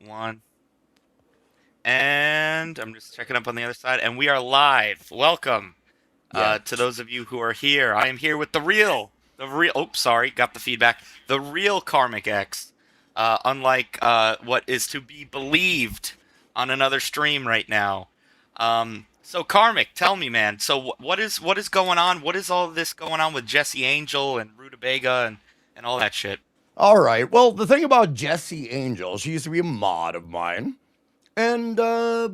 One. And I'm just checking up on the other side, and we are live. Welcome Yeah. to those of you who are here. I am here with the real. Oops, sorry, got the feedback. The real Karmic X. Unlike what is to be believed on another stream right now. So Karmic, tell me, man. So what is going on? What is all this going on with Jesse Angel and Rutabaga and all that shit? All right. Well, the thing about Jessie Angel, she used to be a mod of mine. And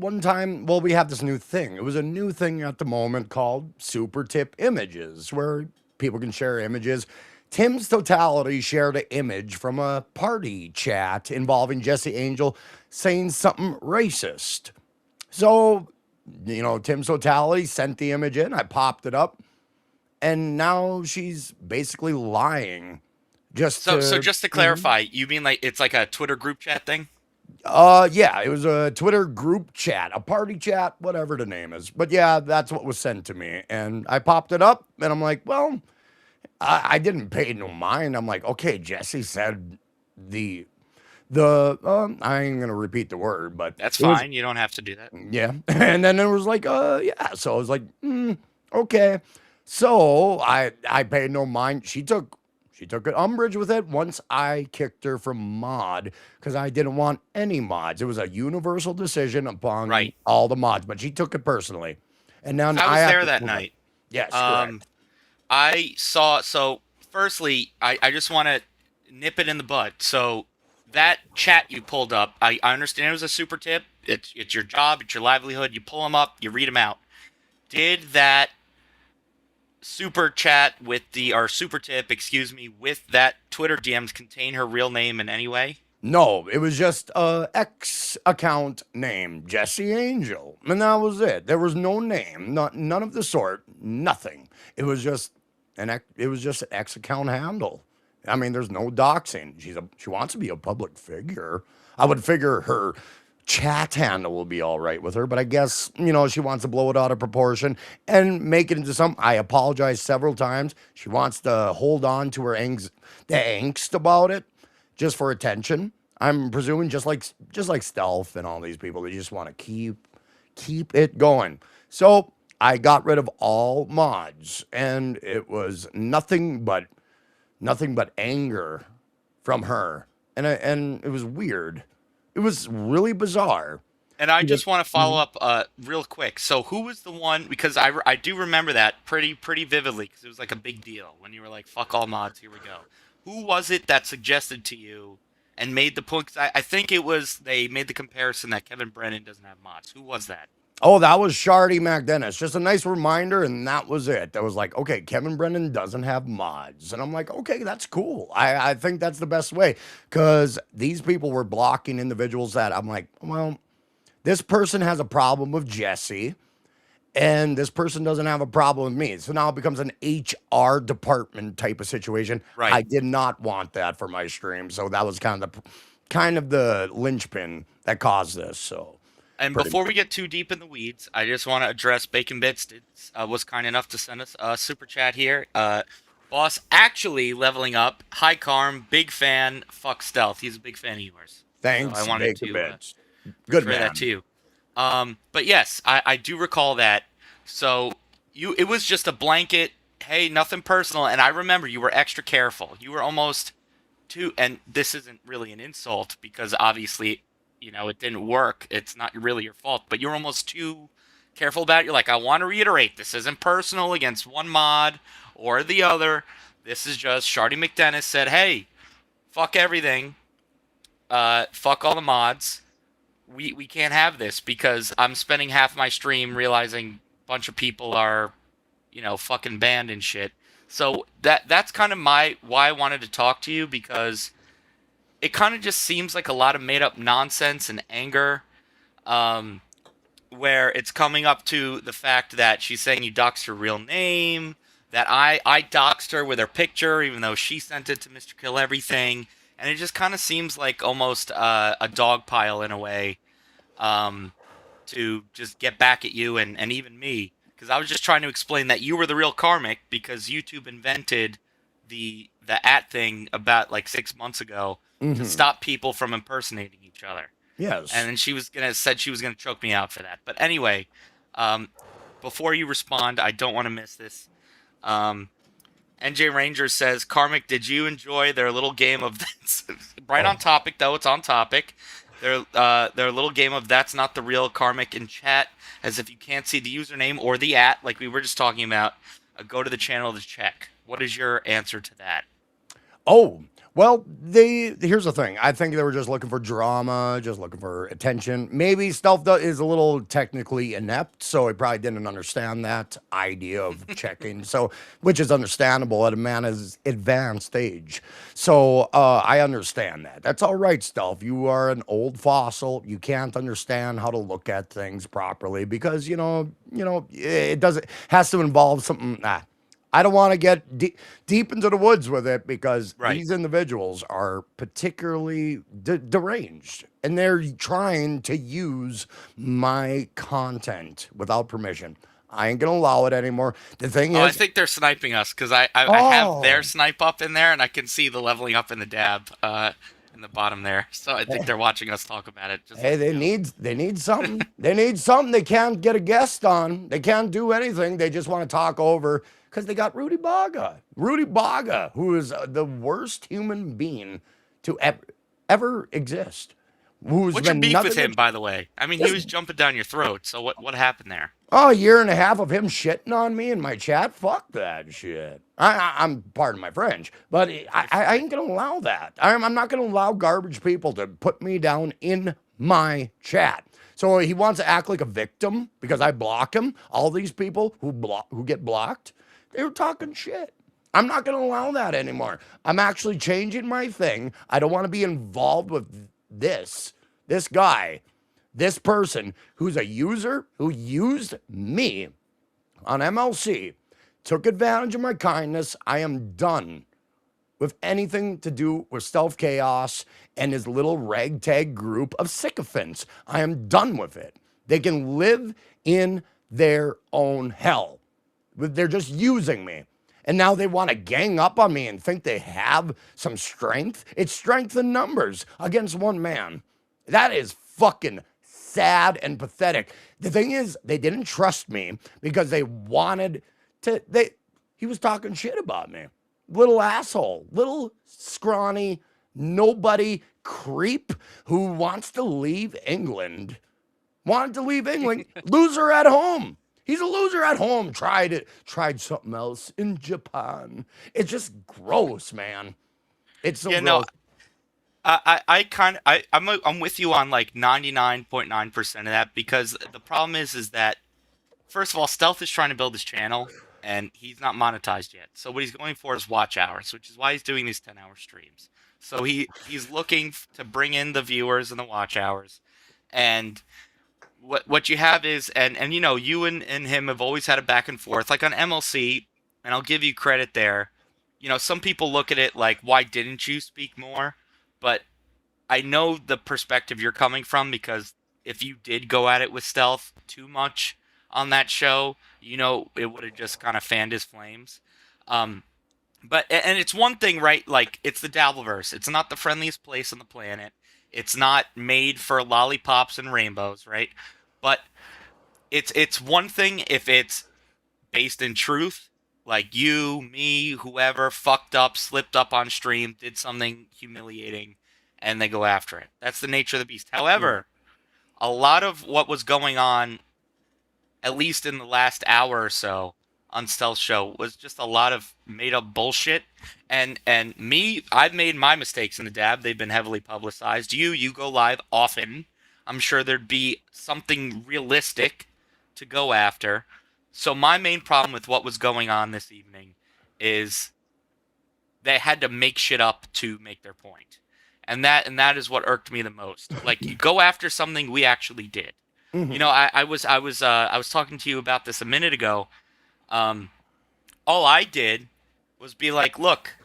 one time, well, we have this new thing. It was a new thing at the moment called Super Tip Images, where people can share images. Tim's Totality shared an image from a party chat involving Jessie Angel saying something racist. So, Tim's Totality sent the image in. I popped it up. And now she's basically lying just So to just to Mhm. clarify, you mean like it's like a Twitter group chat thing? Yeah, it was a Twitter group chat, a party chat, whatever the name is. But yeah, that's what was sent to me. And I popped it up and I'm like, well, I didn't pay no mind. I'm like, okay, Jesse said the I ain't gonna repeat the word, but That's it was fine. You don't have to do that. yeah. And then it was like, yeah. So I was like, okay. So I paid no mind. She took an umbrage with it once I kicked her from mod because I didn't want any mods. It was a universal decision upon Right. all the mods, but she took it personally. And now 'Cause I I was have there to that move on. night. Yes, Um, correct. I saw. So, firstly, I just want to nip it in the bud. So, that chat you pulled up, I understand it was a super tip. It's your job, it's your livelihood. You pull them up, you read them out. Did that super chat with the or super tip, excuse me, with that Twitter DMs contain her real name in any way? No, it was just a X account name, Jesse Angel, and that was it. There was no name, none of the sort, nothing. It was just an X account handle. I mean, there's no doxing. She wants to be a public figure. I would figure her chat handle will be all right with her, but I guess she wants to blow it out of proportion and make it into something. I apologize several times. She wants to hold on to her the angst about it just for attention. I'm presuming just like Stealth and all these people, they just want to keep it going. So I got rid of all mods, and it was nothing but anger from her, and it was weird. It was really bizarre. And I She just just want to follow Mhm. up real quick. So who was the one? Because I do remember that pretty vividly because it was like a big deal when you were like, "Fuck all mods, here we go." Who was it that suggested to you and made the point? 'Cause I think it was they made the comparison that Kevin Brennan doesn't have mods. Who was that? Oh, that was Shardy McDennis. Just a nice reminder, and that was it. That was like, okay, Kevin Brennan doesn't have mods. And I'm like, okay, that's cool. I think that's the best way. Because these people were blocking individuals that I'm like, well, this person has a problem with Jesse, and this person doesn't have a problem with me. So now it becomes an HR department type of situation. I Right. did not want that for my stream. So that was kind of the linchpin that caused this. So And pretty before we much. get too deep in the weeds, I just want to address Bacon Bits was kind enough to send us a super chat here. Boss actually leveling up. Hi, Carm. Big fan. Fuck Stealth. He's a big fan of yours. So I Thanks, wanted Bacon to Bits. Good portray that to man. you. But yes, I do recall that. So it was just a blanket, hey, nothing personal. And I remember you were extra careful. You were almost too, and this isn't really an insult because obviously, it didn't work. It's not really your fault, but you're almost too careful about it. You're like, I want to reiterate, this isn't personal against one mod or the other. This is just Shardy McDennis said, hey, fuck everything. Fuck all the mods. We can't have this because I'm spending half my stream realizing a bunch of people are, fucking banned and shit. So that's kind of my why I wanted to talk to you because it kind of just seems like a lot of made up nonsense and anger, um, where it's coming up to the fact that she's saying you doxed her real name, that I doxed her with her picture, even though she sent it to Mr. Kill Everything, and it just kind of seems like almost a dog pile in a way, um, to just get back at you and even me, because I was just trying to explain that you were the real karmic because YouTube invented the at thing about like 6 months ago to Hmm. stop people from impersonating each other. Yes. and then she was gonna choke me out for that. But anyway, um, before you respond, I don't want to miss this. Um, NJ Ranger says, Karmic, did you enjoy their little game of that's right on Oh. topic though? It's on topic. Their little game of that's not the real Karmic in chat, as if you can't see the username or the at, like we were just talking about. Go to the channel to check. What is your answer to that? Oh, well, they here's the thing. I think they were just looking for drama, just looking for attention. Maybe is a little technically inept, so he probably didn't understand that idea of checking. So, which is understandable at a man's advanced age. So, I understand that. That's all right, Stealth. You are an old fossil. You can't understand how to look at things properly because it doesn't has to involve something. I don't want to get deep into the woods with it because Right. these individuals are particularly deranged and they're trying to use my content without permission. I ain't going to allow it anymore. The thing Oh, I is, think they're sniping us because I have their oh, snipe up in there, and I can see the leveling up in the dab in the bottom there. So I think they're watching us talk about it. Just hey, let you they know. need something. They need something they can't get a guest on. They can't do anything. They just want to talk over because they got Rudy Baga. Rudy Baga, who is the worst human being to ever exist. Who's What's your been beef with nothing him, but by the way? I mean, he this. was jumping down your throat. So what happened there? Oh, a year and a half of him shitting on me in my chat. Fuck that shit. I'm pardon my French, but I ain't gonna allow that. I'm not gonna allow garbage people to put me down in my chat. So he wants to act like a victim because I block him. All these people who get blocked, they're talking shit. I'm not gonna allow that anymore. I'm actually changing my thing. I don't want to be involved with this guy, this person who's a user who used me on MLC, took advantage of my kindness. I am done with anything to do with Stealth Chaos and his little ragtag group of sycophants. I am done with it. They can live in their own hell. They're just using me. And now they want to gang up on me and think they have some strength. It's strength in numbers against one man. That is fucking sad and pathetic. The thing is, they didn't trust me because they wanted to. He was talking shit about me. Little asshole, little scrawny, nobody creep who wants to leave England. Wanted to leave England. Loser at home. He's a loser at home. Tried something else in Japan. It's just gross, man. It's so Yeah, no, gross. I kind of I'm with you on like 99.9% of that because the problem is that first of all, Stealth is trying to build his channel and he's not monetized yet. So what he's going for is watch hours, which is why he's doing these 10-hour streams. So he's looking to bring in the viewers and the watch hours. And what you have is and you know, you and him have always had a back and forth like on MLC, and I'll give you credit there. You know, some people look at it like why didn't you speak more? But I know the perspective you're coming from because if you did go at it with Stealth too much on that show, you know it would have just kind of fanned his flames. Um, but and it's one thing, right? Like it's the Dabbleverse. It's not the friendliest place on the planet. It's not made for lollipops and rainbows, right? But it's one thing if it's based in truth, like you, me, whoever fucked up, slipped up on stream, did something humiliating, and they go after it. That's the nature of the beast. Mm. However, a lot of what was going on, at least in the last hour or so on Stealth Show, was just a lot of made up bullshit. And me, I've made my mistakes in the dab. They've been heavily publicized. You go live often. I'm sure there'd be something realistic to go after. So my main problem with what was going on this evening is they had to make shit up to make their point. And that is what irked me the most. Like you go after something we actually did. You Mhm. know, I was talking to you about this a minute ago. Um, all I did was be like, look,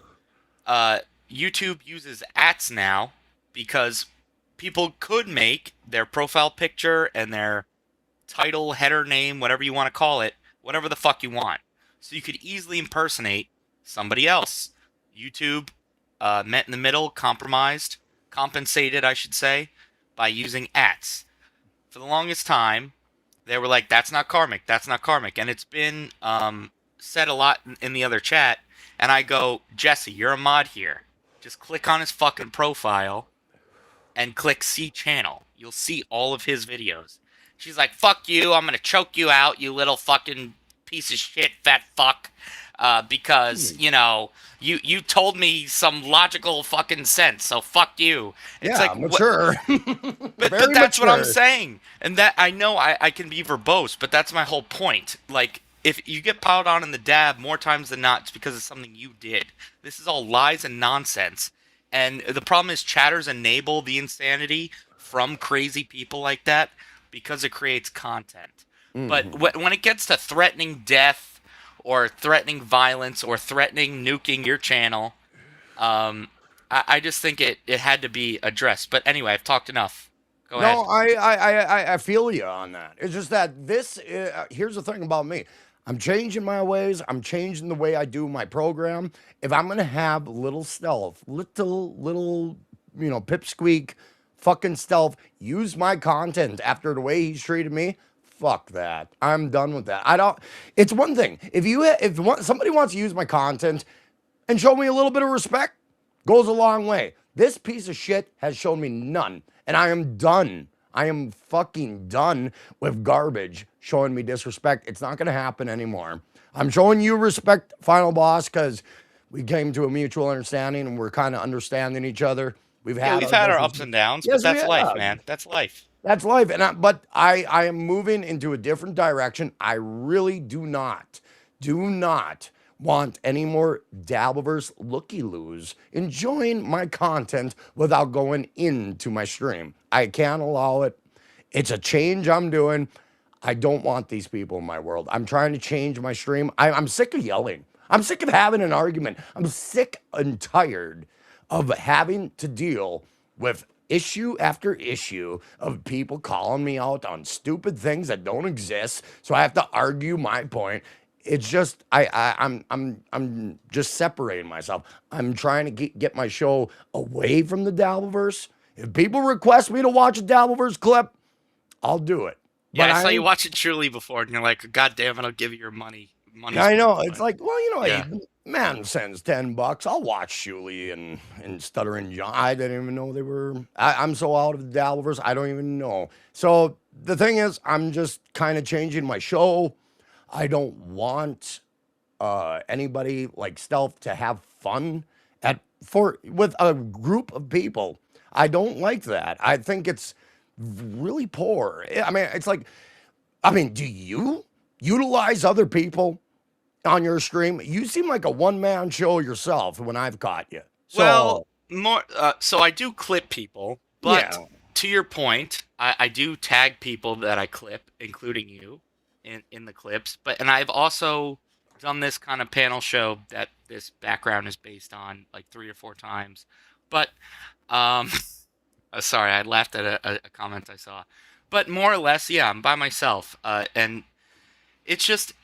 uh, YouTube uses ats now because people could make their profile picture and their title, header, name, whatever you want to call it, whatever the fuck you want. So you could easily impersonate somebody else. YouTube met in the middle, compromised, compensated, I should say, by using ats. For the longest time, they were like, "That's not karmic. That's not karmic," and it's been said a lot in the other chat. And I go, Jesse, you're a mod here. Just click on his fucking profile and click see channel. You'll see all of his videos. She's like, fuck you, I'm gonna choke you out, you little fucking piece of shit, fat fuck. Because, Hmm. you know, you told me some logical fucking sense, so fuck you. It's Yeah, like, what? mature. But Very that's what I'm mature. saying, and that I know I can be verbose, but that's my whole point. Like, if you get piled on in the dab more times than not, it's because of something you did. This is all lies and nonsense, and the problem is chatters enable the insanity from crazy people like that because it creates content. But Hmm. when it gets to threatening death or threatening violence or threatening nuking your channel, um, I just think it had to be addressed. But anyway, I've talked enough. Go No, ahead. I feel you on that. It's just that this. Here's the thing about me. I'm changing my ways. I'm changing the way I do my program. If I'm gonna have little stealth, little, pipsqueak, fucking stealth, use my content after the way he's treated me. Fuck that. I'm done with that. I don't. It's one thing if somebody wants to use my content and show me a little bit of respect, goes a long way. This piece of shit has shown me none, and I am done. I am fucking done with garbage showing me disrespect. It's not going to happen anymore. I'm showing you respect, final boss, because we came to a mutual understanding and we're kind of understanding each other. We've Yeah, had we've our had our ups differences. and downs, but Yes, we that's life, have. man. That's life. That's life. But I am moving into a different direction. I really do not want any more Dabbleverse looky loos enjoying my content without going into my stream. I can't allow it. It's a change I'm doing. I don't want these people in my world. I'm trying to change my stream. I'm sick of yelling. I'm sick of having an argument. I'm sick and tired of having to deal with issue after issue of people calling me out on stupid things that don't exist. So I have to argue my point. It's just I'm just separating myself. I'm trying to get my show away from the Dabbleverse. If people request me to watch a Dabbleverse clip, I'll do it. Yeah, But I I saw you ain't. watch it truly before, and you're like, God damn it, I'll give you your money. Money's I worth. know. It's But like, well, yeah. man sends $10. I'll watch Shuli and Stuttering John. I didn't even know they were. I'm so out of the Dabbleverse, I don't even know. So the thing is, I'm just kind of changing my show. I don't want anybody like Stealth to have fun at for with a group of people. I don't like that. I think it's really poor. I mean, it's like, do you utilize other people on your stream? You seem like a one man show yourself when I've caught you. Well, So more. So I do clip people, but yeah, to your point, I do tag people that I clip, including you, in the clips. But and I've also done this kind of panel show that this background is based on like 3 or 4 times. But um, sorry, I laughed at a comment I saw. But more or less, yeah, I'm by myself, and it's just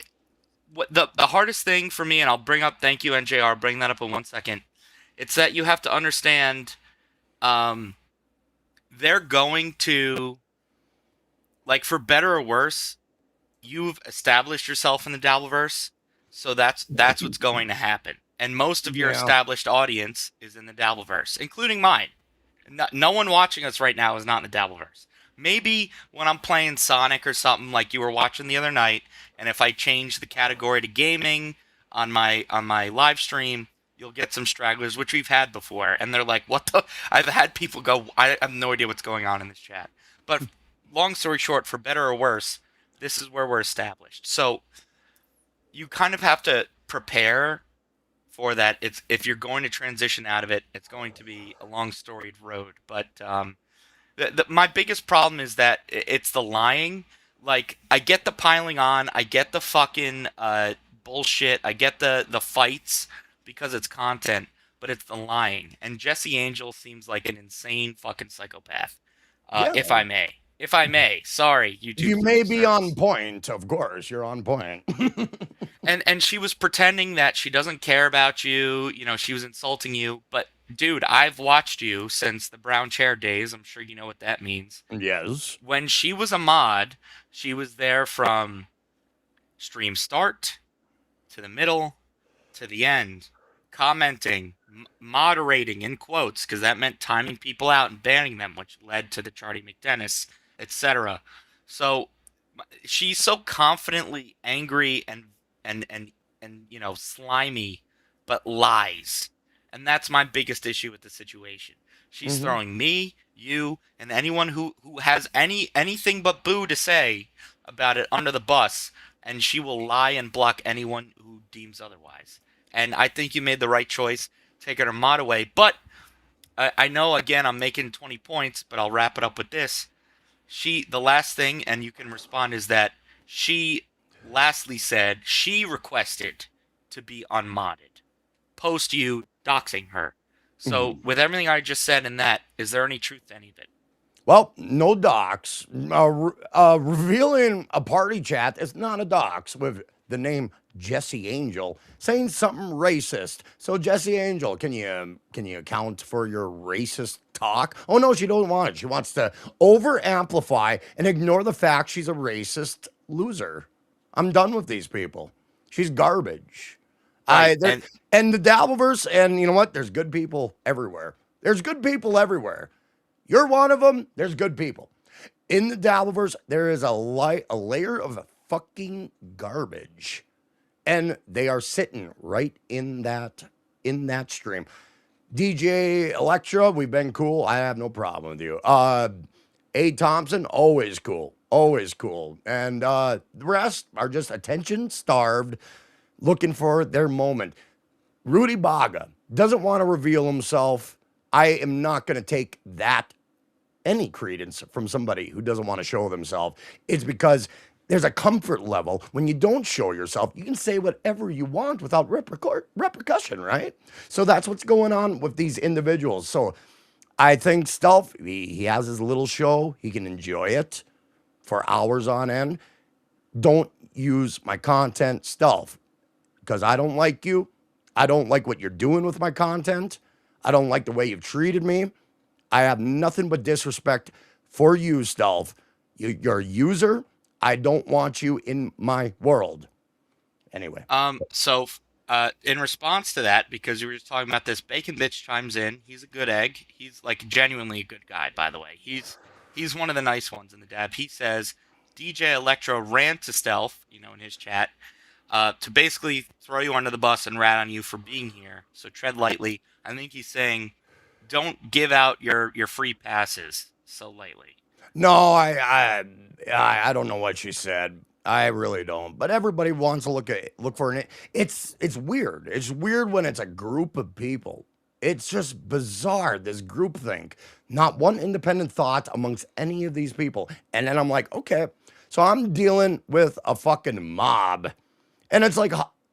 what the hardest thing for me. And I'll bring up, thank you, NJR. Bring that up in 1 second. It's that you have to understand, um, they're going to, like, for better or worse, you've established yourself in the Dabbleverse, so that's what's going to happen. And most of your yeah, established audience is in the Dabbleverse, including mine. No one watching us right now is not in the Dabbleverse. Maybe when I'm playing Sonic or something like you were watching the other night, and if I change the category to gaming on my live stream, you'll get some stragglers, which we've had before, and they're like, "What the?" I've had people go, "I have no idea what's going on in this chat." But long story short, for better or worse, this is where we're established. So you kind of have to prepare for that. It's if you're going to transition out of it, it's going to be a long storied road. But my biggest problem is that it's the lying. Like, I get the piling on, I get the fucking bullshit, I get the fights because it's content, but it's the lying. And Jesse Angel seems like an insane fucking psychopath. yeah. If I may. If I may. Sorry, YouTube You may be on service. point, of course. You're on point. And she was pretending that she doesn't care about you. You know, she was insulting you, but dude, I've watched you since the brown chair days. I'm sure you know what that means. Yes. When she was a mod, she was there from stream start to the middle to the end, commenting, moderating in quotes, because that meant timing people out and banning them, which led to the Charlie McDennis, etc. So she's so confidently angry and slimy, but lies, and that's my biggest issue with the situation. She's Hmm. throwing me, you, and anyone who has anything but boo to say about it under the bus, and she will lie and block anyone who deems otherwise. And I think you made the right choice taking her mod away. But I know again I'm making 20 points, but I'll wrap it up with this. The last thing, and you can respond, is that she lastly said she requested to be unmodded post you doxing her. So, Hmm. with everything I just said in that, is there any truth to any of it? Well, no docs. Revealing a party chat is not a dox with the name Jesse Angel saying something racist. So Jesse Angel, can you account for your racist talk? Oh no, she don't want it. She wants to over amplify and ignore the fact she's a racist loser. I'm done with these people. She's garbage. Right. I there and the Dabbleverse, and you know what? There's good people everywhere. There's good people everywhere. You're one of them. There's good people. In the Dabbleverse, there is a layer of fucking garbage. And they are sitting right in that stream. DJ Electra, we've been cool. I have no problem with you. A Thompson, always cool. Always cool. And the rest are just attention starved, looking for their moment. Rudy Baga doesn't want to reveal himself. I am not going to take that any credence from somebody who doesn't want to show themselves. It's because there's a comfort level when you don't show yourself. You can say whatever you want without repercussion, right? So that's what's going on with these individuals. So I think Stealth, he has his little show. He can enjoy it for hours on end. Don't use my content, Stealth, because I don't like you. I don't like what you're doing with my content. I don't like the way you've treated me. I have nothing but disrespect for you, Stealth. You're a user. I don't want you in my world. Anyway. In response to that, because we were just talking about this, Bacon Bitch chimes in. He's a good egg. He's like genuinely a good guy, by the way. He's one of the nice ones in the dab. He says DJ Electro ran to Stealth, in his chat, to basically throw you under the bus and rat on you for being here. So tread lightly. I think he's saying, don't give out your free passes so lightly. No, I don't know what she said. I really don't. But everybody wants to look for an. It's weird. It's weird when it's a group of people. It's just bizarre. This groupthink. Not one independent thought amongst any of these people. And then I'm like, okay, so I'm dealing with a fucking mob. And it's like,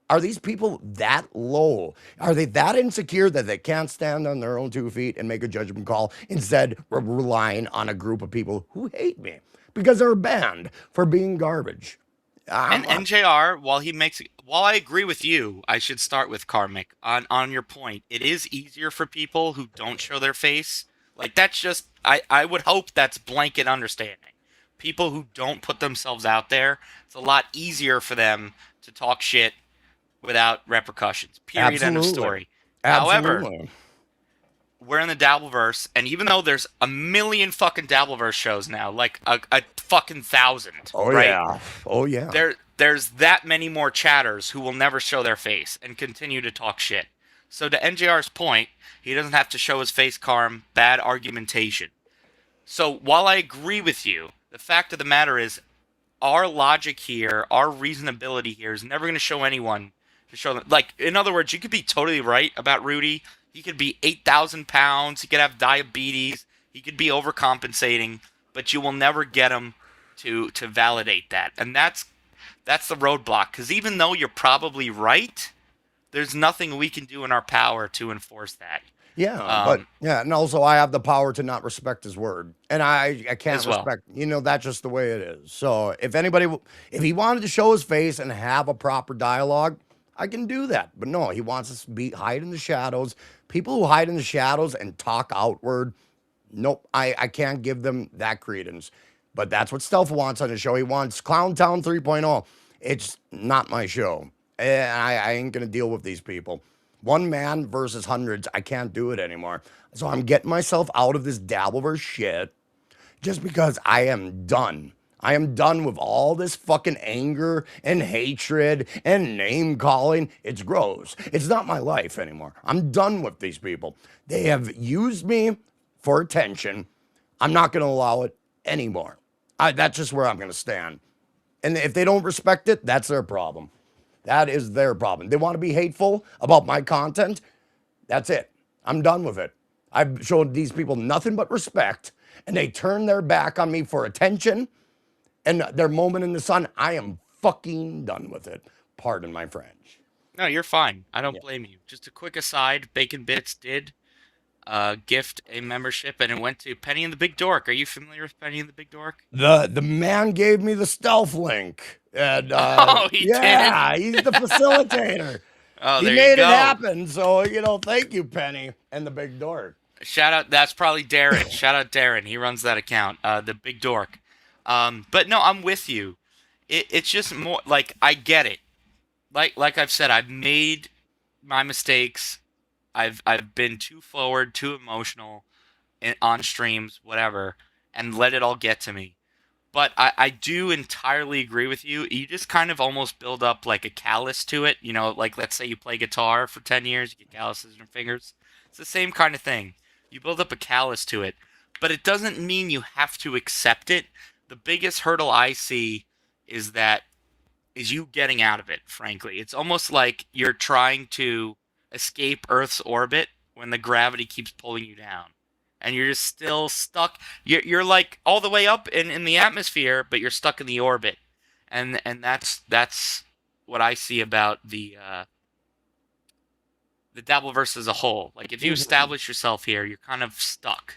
are these people that low? Are they that insecure that they can't stand on their own 2 feet and make a judgment call? Instead, we're relying on a group of people who hate me because they're banned for being garbage. And NJR, while I agree with you, I should start with Karmic on your point. It is easier for people who don't show their face. Like that's just I would hope that's blanket understanding. People who don't put themselves out there, it's a lot easier for them to talk shit without repercussions. Period. End of Absolutely. story. However, Absolutely. we're in the Dabbleverse, and even though there's a million fucking Dabbleverse shows now, like a fucking thousand, Oh, right? yeah. Oh, yeah. There's that many more chatters who will never show their face and continue to talk shit. So to NJR's point, he doesn't have to show his face, Carm. Bad argumentation. So while I agree with you, the fact of the matter is our logic here, our reasonability here is never going to show anyone to show them. Like, in other words, you could be totally right about Rudy. He could be 8,000 pounds. He could have diabetes. He could be overcompensating, but you will never get him to validate that. And that's the roadblock. Because even though you're probably right, there's nothing we can do in our power to enforce that. Yeah, but yeah, and also I have the power to not respect his word, and I can't As well. respect. That's just the way it is. So if he wanted to show his face and have a proper dialogue, I can do that. But no, he wants us to hide in the shadows, People who hide in the shadows and talk outward, nope, I can't give them that credence. But that's what Stealth wants on the show. He wants Clown Town 3.0. It's not my show. I ain't gonna deal with these people. One man versus hundreds. I can't do it anymore. So I'm getting myself out of this Dabbleverse shit just because I am done. I am done with all this fucking anger and hatred and name calling. It's gross. It's not my life anymore. I'm done with these people. They have used me for attention. I'm not going to allow it anymore. That's just where I'm going to stand. And if they don't respect it, that's their problem. That is their problem. They want to be hateful about my content. That's it. I'm done with it. I've showed these people nothing but respect, and they turn their back on me for attention and their moment in the sun. I am fucking done with it. Pardon my French. No, you're fine. I don't Yeah. blame you. Just a quick aside, Bacon Bits did gift a membership, and it went to Penny and the Big Dork. Are you familiar with Penny and the Big Dork? The man gave me the stealth link. And Oh, he did. yeah, he's the facilitator. Oh, He there you made it go. happen. So, thank you, Penny and the big dork. Shout out. That's probably Darren. Shout out Darren. He runs that account. The Big Dork. But no, I'm with you. It's just more like I get it. Like I've said, I've made my mistakes. I've been too forward, too emotional on streams, whatever, and let it all get to me. But I do entirely agree with you. You just kind of almost build up like a callus to it. Like let's say you play guitar for 10 years, you get calluses in your fingers. It's the same kind of thing. You build up a callus to it, but it doesn't mean you have to accept it. The biggest hurdle I see is that is you getting out of it, frankly. It's almost like you're trying to escape Earth's orbit when the gravity keeps pulling you down. And you're just still stuck. You're like all the way up in the atmosphere, but you're stuck in the orbit. And that's what I see about the Dabbleverse as a whole. Like if you establish yourself here, you're kind of stuck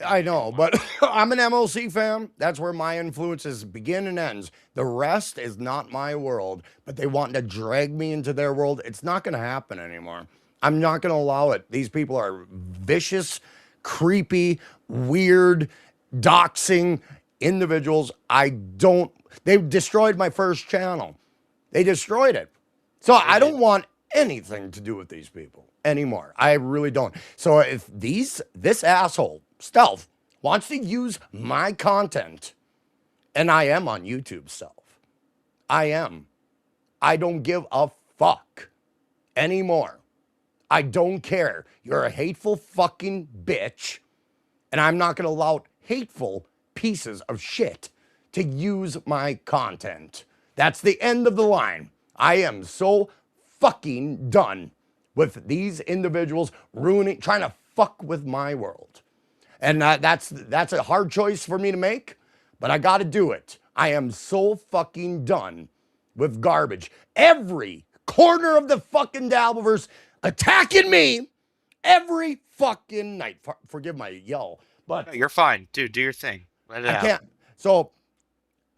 I know, anymore. but I'm an MLC fan. That's where my influences begin and ends. The rest is not my world, but they want to drag me into their world. It's not going to happen anymore. I'm not going to allow it. These people are vicious, creepy, weird, doxing individuals. They destroyed my first channel. They destroyed it. So They I don't did. want anything to do with these people anymore. I really don't. So if this asshole Stealth wants to use my content, and I am on YouTube, Stealth. I am. I don't give a fuck anymore. I don't care. You're a hateful fucking bitch, and I'm not going to allow hateful pieces of shit to use my content. That's the end of the line. I am so fucking done with these individuals trying to fuck with my world. And that's a hard choice for me to make, but I got to do it. I am so fucking done with garbage. Every corner of the fucking Dabbleverse attacking me every fucking night. Forgive my yell, No, but you're fine, dude. Do your thing. Let it I out. can't. So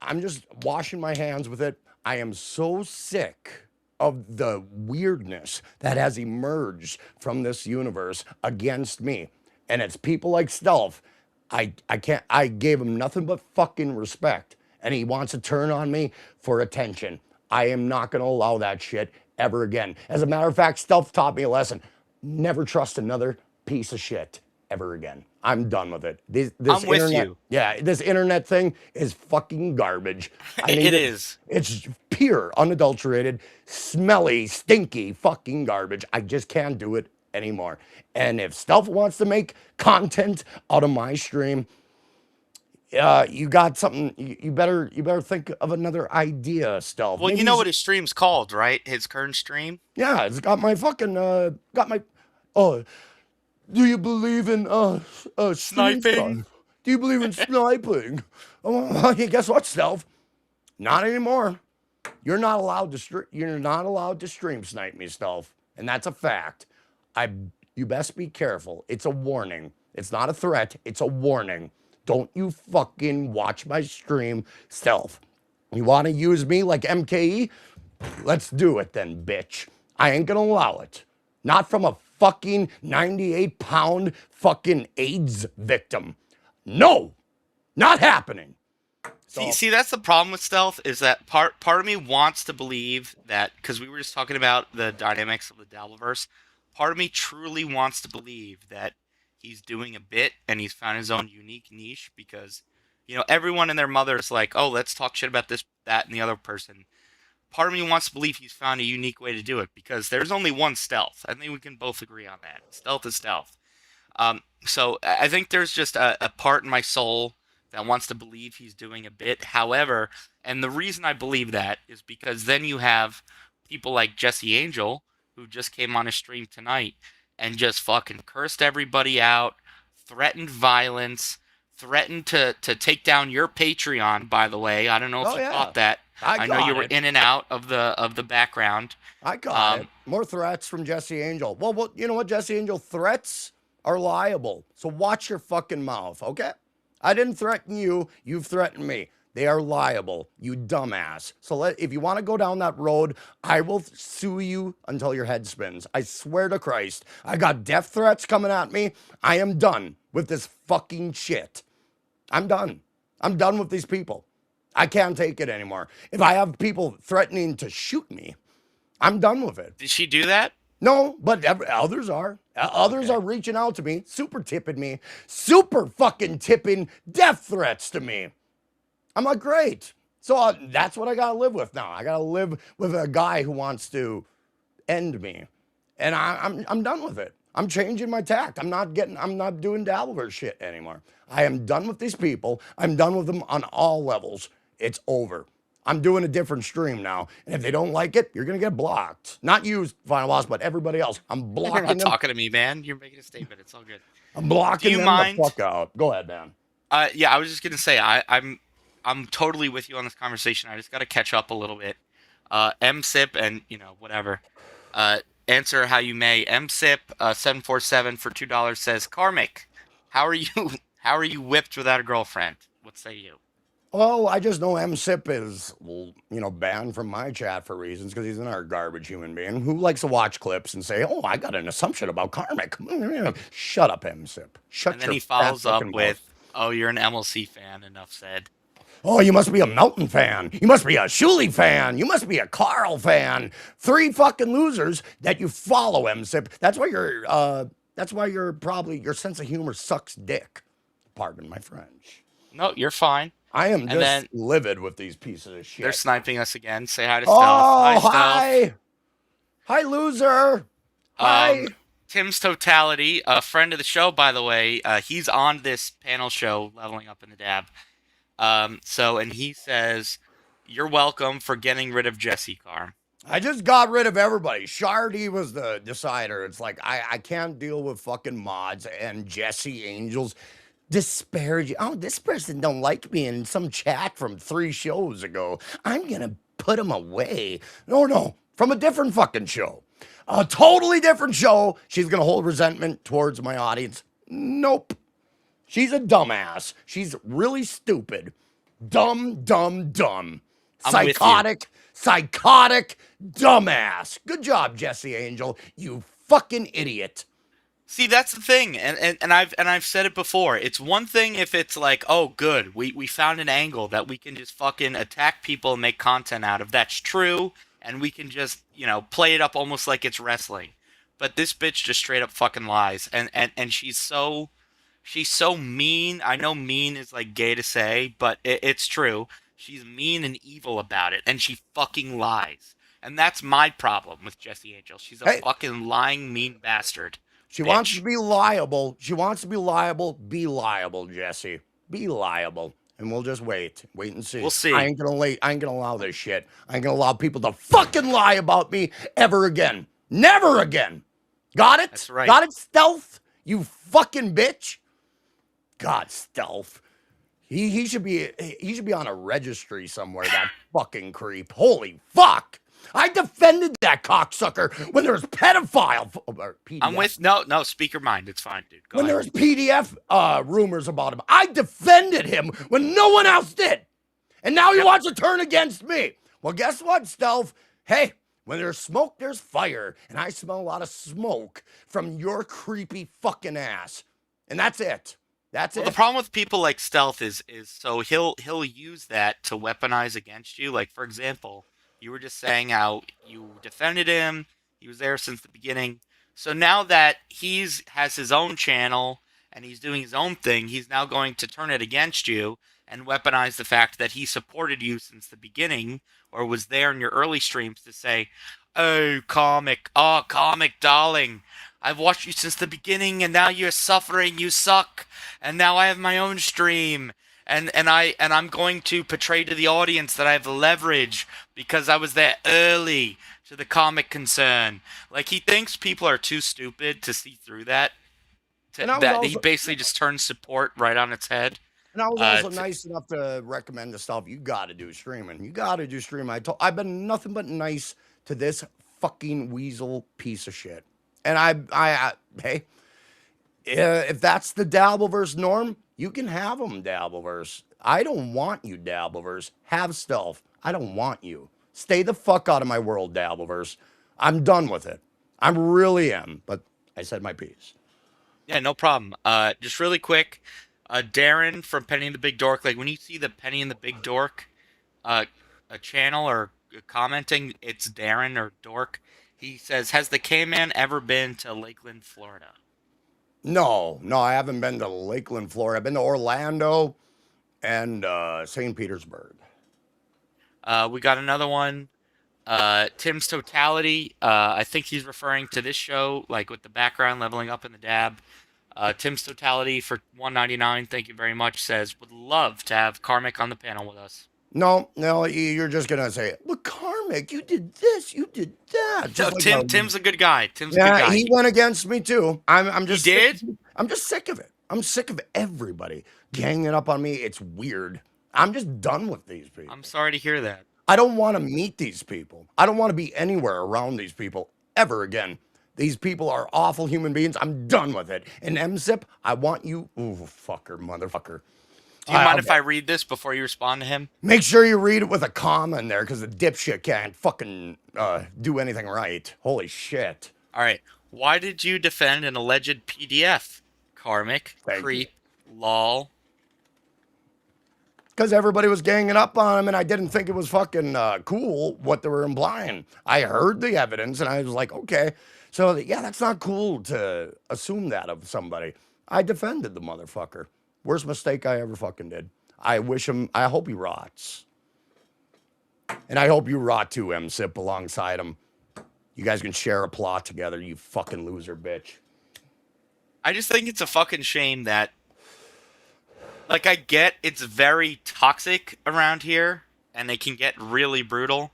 I'm just washing my hands with it. I am so sick of the weirdness that has emerged from this universe against me. And it's people like Stealth. I can't I gave him nothing but fucking respect. And he wants to turn on me for attention. I am not gonna allow that shit ever again. As a matter of fact, Stealth taught me a lesson. Never trust another piece of shit ever again. I'm done with it. This I'm with internet, you. yeah, this internet thing is fucking garbage. I need It it. is. It's pure, unadulterated, smelly, stinky fucking garbage. I just can't do it anymore. And if Stealth wants to make content out of my stream, you got something. You better think of another idea, Stealth. Well, you Maybe know what his stream's called, right? His current stream? yeah, it's got my fucking got my. Oh, do you believe in stream Sniping. stuff? Do you believe in sniping? Oh, guess what, Stealth? Not anymore. You're not allowed to stream snipe me, Stealth, and that's a fact. I You best be careful. It's a warning. It's not a threat. It's a warning. Don't you fucking watch my stream, Stealth. You want to use me like MKE? Let's do it then, bitch. I ain't gonna allow it. Not from a fucking 98-pound fucking AIDS victim. No, not happening. So, See, that's the problem with stealth is that part of me wants to believe that because we were just talking about the dynamics of the Dabbleverse. Part of me truly wants to believe that he's doing a bit and he's found his own unique niche because, everyone and their mother is like, oh, let's talk shit about this, that, and the other person. Part of me wants to believe he's found a unique way to do it because there's only one stealth. I think we can both agree on that. Stealth is stealth. So I think there's just a part in my soul that wants to believe he's doing a bit. However, and the reason I believe that is because then you have people like Jesse Angel, who just came on a stream tonight and just fucking cursed everybody out, threatened violence, threatened to take down your Patreon, by the way. I don't know if oh you yeah, caught that. I I know you got were it. in and out of the background. I got Um, it. More threats from Jesse Angel. Well, you know what, Jesse Angel? Threats are liable. So watch your fucking mouth, okay? I didn't threaten you. You've threatened me. They are liable, you dumbass. So if you want to go down that road, I will sue you until your head spins. I swear to Christ. I got death threats coming at me. I am done with this fucking shit. I'm done. I'm done with these people. I can't take it anymore. If I have people threatening to shoot me, I'm done with it. did she do that? No, but others are. Others Okay. are reaching out to me, super tipping me, super fucking tipping death threats to me. I'm like, great. So that's what I got to live with now. I got to live with a guy who wants to end me. And I'm done with it. I'm changing my tact. I'm not doing Dabbleverse shit anymore. I am done with these people. I'm done with them on all levels. It's over. I'm doing a different stream now. And if they don't like it, you're going to get blocked. Not you, Final Boss, but everybody else. I'm You're blocking not them. talking to me, man. You're making a statement. It's all good. I'm Do blocking you them the mind? fuck out. Go ahead, man. Yeah, I was just gonna say I'm totally with you on this conversation. I just got to catch up a little bit. MSIP and whatever. Answer how you may. MSIP 747 for $2 says Karmic. How are you? How are you whipped without a girlfriend? What say you? Well, I just know MSIP is, banned from my chat for reasons because he's another garbage human being who likes to watch clips and say, "Oh, I got an assumption about Karmic." Shut up, MSIP. And Shut then your he fat follows up fucking mouth. with, "Oh, you're an MLC fan." Enough said. Oh, you must be a Melton fan. You must be a Shuley fan. You must be a Carl fan. Three fucking losers that you follow, MSIP. That's why you're probably your sense of humor sucks dick. Pardon my French. No, you're fine. I am And just then livid with these pieces of they're shit. sniping us again. Say hi to Stealth. Hi, Oh, Stealth. hi. Hi, loser. Hi. Tim's Totality, a friend of the show, by the way. He's on this panel show, Leveling Up in the Dab. And he says, "You're welcome for getting rid of Jesse Carm." I just got rid of everybody. Shardy was the decider. It's like I can't deal with fucking mods and Jesse Angels disparaging. Oh, this person don't like me in some chat from 3 shows ago. I'm gonna put him away. No, from a different fucking show. A totally different show. She's gonna hold resentment towards my audience. Nope. She's a dumbass. She's really stupid. Dumb. I'm with you. Psychotic dumbass. Good job, Jesse Angel. You fucking idiot. See, that's the thing, and I've said it before. It's one thing if it's like, oh, good, we found an angle that we can just fucking attack people and make content out of. That's true, and we can just play it up almost like it's wrestling. But this bitch just straight up fucking lies, and she's so mean. I know mean is like gay to say, but it's true. She's mean and evil about it, and she fucking lies. And that's my problem with Jesse Angel. She's a Hey, fucking lying, mean bastard. she wants to Bitch. be liable. She wants to be liable. Be liable, Jesse. Be liable. And we'll just wait and see. We'll see. I ain't gonna allow this shit. I ain't gonna allow people to fucking lie about me ever again. Never again. Got it? That's right. Got it, Stealth? You fucking bitch. God, Stealth. He should be on a registry somewhere, that fucking creep. Holy fuck. I defended that cocksucker when there was PDF. I'm with no. Speak your mind. It's fine, dude. Go When there ahead. was PDF rumors about him. I defended him when no one else did. And now he Yep. wants to turn against me. Well, guess what, Stealth? Hey, When there's smoke, there's fire. And I smell a lot of smoke from your creepy fucking ass. And that's it. That's Well, the it. problem with people like Stealth is so he'll use that to weaponize against you. Like for example, you were just saying how you defended him. He was there since the beginning. So now that he's has his own channel and he's doing his own thing, he's now going to turn it against you and weaponize the fact that he supported you since the beginning or was there in your early streams to say, "Oh, comic darling, I've watched you since the beginning and now you're suffering, you suck." And now I have my own stream, and I'm going to portray to the audience that I have leverage because I was there early to the comic concern. Like he thinks people are too stupid to see through that. And I was That he also basically just turns support right on its head. and I was also To, nice enough to recommend the stuff. You got to do streaming. You got to do streaming. I've been nothing but nice to this fucking weasel piece of shit. And hey, if that's the Dabbleverse norm, you can have them, Dabbleverse. I don't want you, Dabbleverse. Have Stealth. I don't want you. Stay the fuck out of my world, Dabbleverse. I'm done with it. I really am. But I said my piece. yeah, no problem. Just really quick, Darren from Penny and the Big Dork. Like when you see the Penny and the Big Dork, uh, a channel or commenting, it's Darren or Dork. He says, "Has the K-Man ever been to Lakeland, Florida?" No, no, I haven't been to Lakeland, Florida. I've been to Orlando and St. Petersburg. We got another one. Tim's Totality. I think he's referring to this show, like with the background leveling up in the dab. Tim's Totality for 199. Thank you very much. Says would love to have Karmic on the panel with us. No, no, you're just gonna say, "Look, Karmic, you did this, you did that." No, Just like Tim's a good guy. Tim's a good yeah, guy. he went against me too. I'm He just sick, did. I'm just sick of it. I'm sick of everybody ganging up on me. It's weird. I'm just done with these people. I'm sorry to hear that. I don't want to meet these people. I don't want to be anywhere around these people ever again. These people are awful human beings. I'm done with it. And MSIP, I want you. Ooh, fucker, motherfucker. Do you mind I'll if I read this before you respond to him? make sure you read it with a comma in there because the dipshit can't fucking do anything right. Holy shit. All right. Why did you defend an alleged PDF? Karmic, Thank you. creep, lol. Because everybody was ganging up on him, and I didn't think it was fucking cool what they were implying. I heard the evidence, and I was like, okay. So, yeah, that's not cool to assume that of somebody. I defended the motherfucker. Worst mistake I ever fucking did. I hope he rots. And I hope you rot too, M-Sip, alongside him. You guys can share a plot together, you fucking loser bitch. I just think it's a fucking shame that, like, I get it's very toxic around here, and it can get really brutal.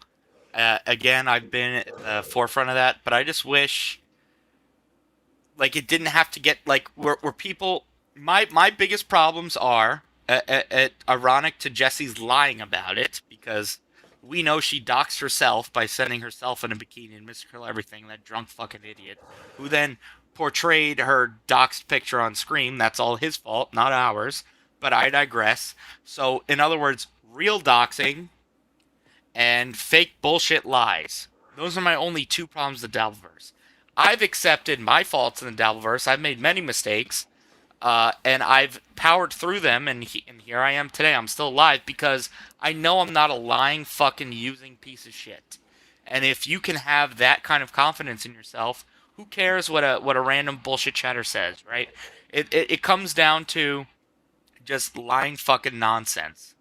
Again, I've been at the forefront of that, but I just wish, like, it didn't have to get like where people. My biggest problems are ironic to Jesse's lying about it because we know she doxed herself by sending herself in a bikini and Mr. Kill Everything, that drunk fucking idiot, who then portrayed her doxed picture on screen. That's all his fault, not ours. But I digress. So, in other words, real doxing and fake bullshit lies. Those are my only two problems with the Dabbleverse. I've accepted my faults in the Dabbleverse. I've made many mistakes, and I've powered through them, and here I am today. I'm still alive because I know I'm not a lying, fucking using piece of shit. And if you can have that kind of confidence in yourself, who cares what a random bullshit chatter says, right? It comes down to just lying fucking nonsense.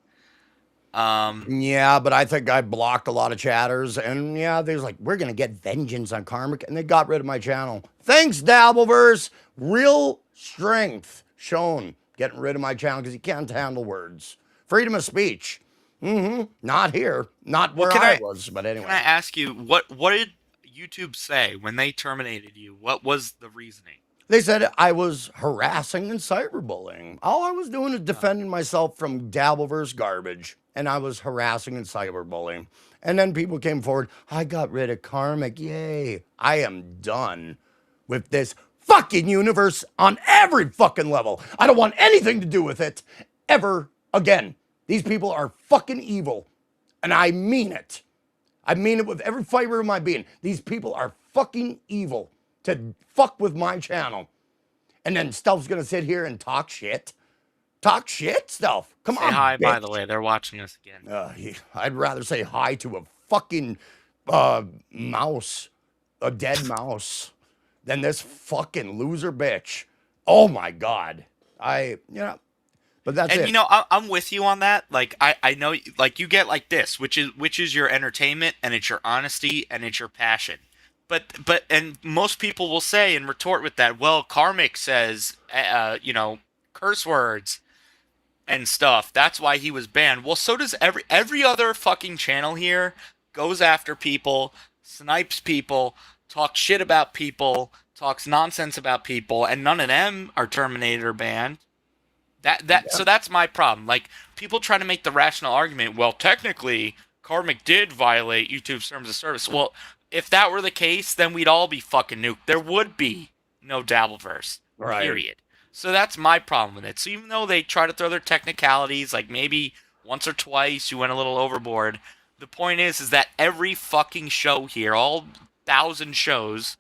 Yeah, but I think I blocked a lot of chatters, and yeah, there's like, we're gonna get vengeance on Karmic, and they got rid of my channel. Thanks, Dabbleverse. Real strength shown getting rid of my channel because you can't handle words. Freedom of speech. Not here. Not where Can I was, but can I anyway. ask you what did YouTube say when they terminated you? What was the reasoning? They said I was harassing and cyberbullying. All I was doing is defending myself from Dabbleverse garbage, and I was harassing and cyberbullying. And then people came forward. I got rid of Karmic. Yay. I am done with this fucking universe on every fucking level. I don't want anything to do with it ever again. These people are fucking evil, and I mean it. I mean it with every fiber of my being. These people are fucking evil to fuck with my channel. And then Stealth's gonna sit here and talk shit. Talk shit, Stealth. Come Say on, hi, by the bitch. way. They're watching us again. I'd rather say hi to a fucking mouse, a dead mouse, than this fucking loser bitch. Oh my god. But that's And it. I'm with you on that. Like I know like you get like this, which is your entertainment and it's your honesty and it's your passion. But most people will say and retort with that. Well, Karmic says, curse words and stuff. That's why he was banned. Well, so does every other fucking channel here. Goes after people, snipes people, talks shit about people, talks nonsense about people, and none of them are terminated or banned. So that's my problem. Like people try to make the rational argument, well, technically, Karmic did violate YouTube's terms of service. Well, if that were the case, then we'd all be fucking nuked. There would be no Dabbleverse. Right. Period. So that's my problem with it. So even though they try to throw their technicalities, like maybe once or twice you went a little overboard, the point is that every fucking show here, all 1,000 shows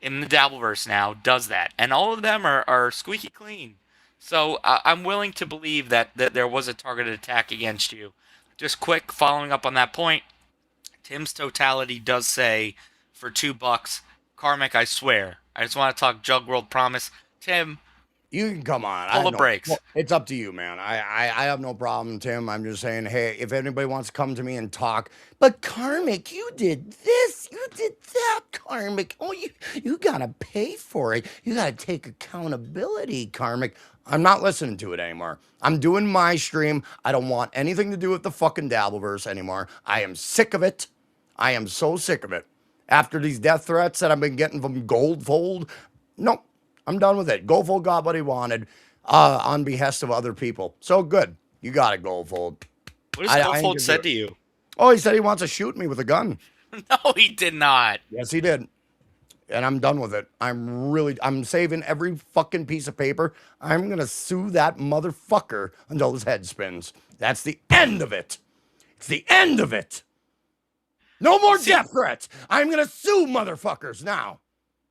in the Dabbleverse now, does that, and all of them are squeaky clean. So I'm willing to believe that there was a targeted attack against you. Just quick, following up on that point, Tim's totality does say for $2, Karmic, I swear. I just want to talk Jug World Promise. Tim, You can come on. I pull the know. brakes. It's up to you, man. I have no problem, Tim. I'm just saying, hey, if anybody wants to come to me and talk, but Karmic, you did this, you did that, Karmic. Oh, you gotta pay for it. You gotta take accountability, Karmic. I'm not listening to it anymore. I'm doing my stream. I don't want anything to do with the fucking Dabbleverse anymore. I am sick of it. I am so sick of it. After these death threats that I've been getting from Goldfold, nope. I'm done with it. Goldfold got what he wanted on behest of other people. So good. You got it, Goldfold. What has I ain't Goldfold gonna do said it. to you? Oh, he said he wants to shoot me with a gun. No, he did not. Yes, he did. And I'm done with it. I'm saving every fucking piece of paper. I'm going to sue that motherfucker until his head spins. That's the end of it. It's the end of it. No more death threats. I'm going to sue motherfuckers now.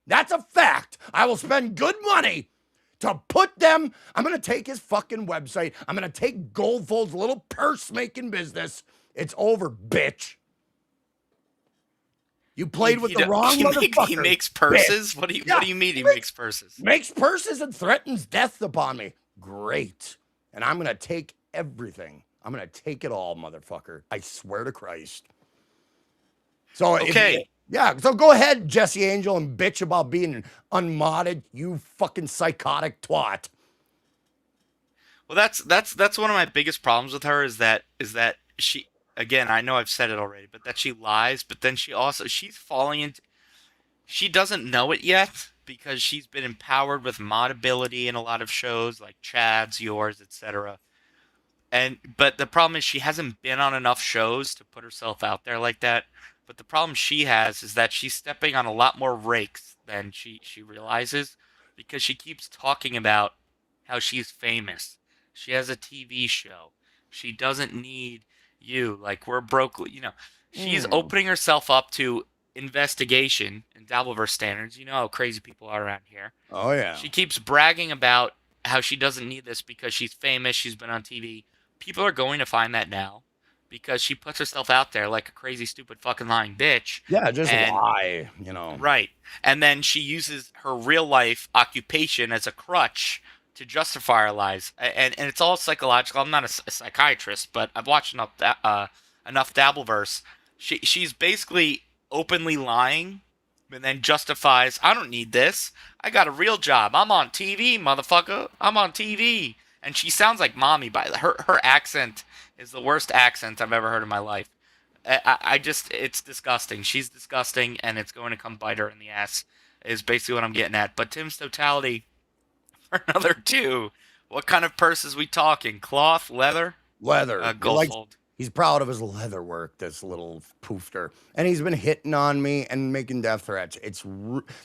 That's a fact. I will spend good money to put them. I'm going to take his fucking website. I'm going to take Goldfold's little purse making business. It's over, bitch. You played with the wrong motherfucker. He makes purses? Bitch. What do you mean he makes purses? Makes purses and threatens death upon me. Great. And I'm going to take everything. I'm going to take it all, motherfucker. I swear to Christ. So, okay. So go ahead, Jesse Angel, and bitch about being unmodded, you fucking psychotic twat. Well, that's one of my biggest problems with her is that she, again, I know I've said it already, but that she lies, but then she's falling into, she doesn't know it yet because she's been empowered with modability in a lot of shows like Chad's, yours, etc. But the problem is she hasn't been on enough shows to put herself out there like that. But the problem she has is that she's stepping on a lot more rakes than she realizes because she keeps talking about how she's famous. She has a TV show. She doesn't need you. Like, we're broke. She's opening herself up to investigation in Dabbleverse standards. You know how crazy people are around here. Oh, yeah. She keeps bragging about how she doesn't need this because she's famous. She's been on TV. People are going to find that now because she puts herself out there like a crazy, stupid, fucking lying bitch. Yeah, just and, lie, Right. And then she uses her real life occupation as a crutch to justify her lies. And it's all psychological. I'm not a psychiatrist, but I've watched enough Dabbleverse. She's basically openly lying and then justifies, I don't need this. I got a real job. I'm on TV, motherfucker. I'm on TV. And she sounds like mommy. Her accent is the worst accent I've ever heard in my life. It's disgusting. She's disgusting, and it's going to come bite her in the ass, is basically what I'm getting at. But Tim's totality, for another two, what kind of purse is we talking? Cloth, leather? Leather. Goldfold. He's proud of his leather work, this little poofter. And he's been hitting on me and making death threats.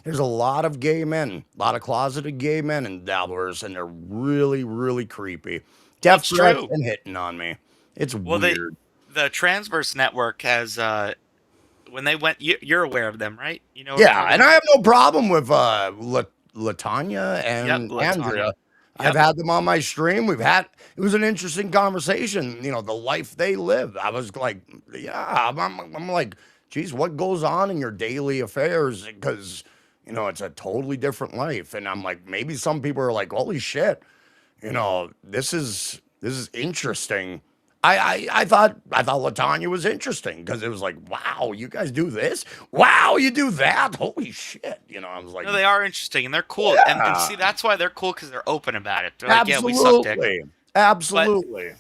There's a lot of gay men, a lot of closeted gay men and dabblers, and they're really, really creepy. Death threats and hitting on me. It's weird. The Transverse Network has when they went, you're aware of them, right? You know what I'm Yeah, talking and about? I have no problem with Latanya Yep, and Latanya. Andrea. I've Yep. had them on my stream. It was an interesting conversation. You know, the life they live. I was like, yeah, I'm like, geez, what goes on in your daily affairs? Because it's a totally different life. And I'm like, maybe some people are like, holy shit, this is interesting. I thought Latanya was interesting because it was like, wow, you guys do this? Wow, you do that? Holy shit. I was like, No, they are interesting and they're cool. And yeah, see, that's why they're cool because they're open about it. They're like, yeah, we suck dick. absolutely. But Absolutely.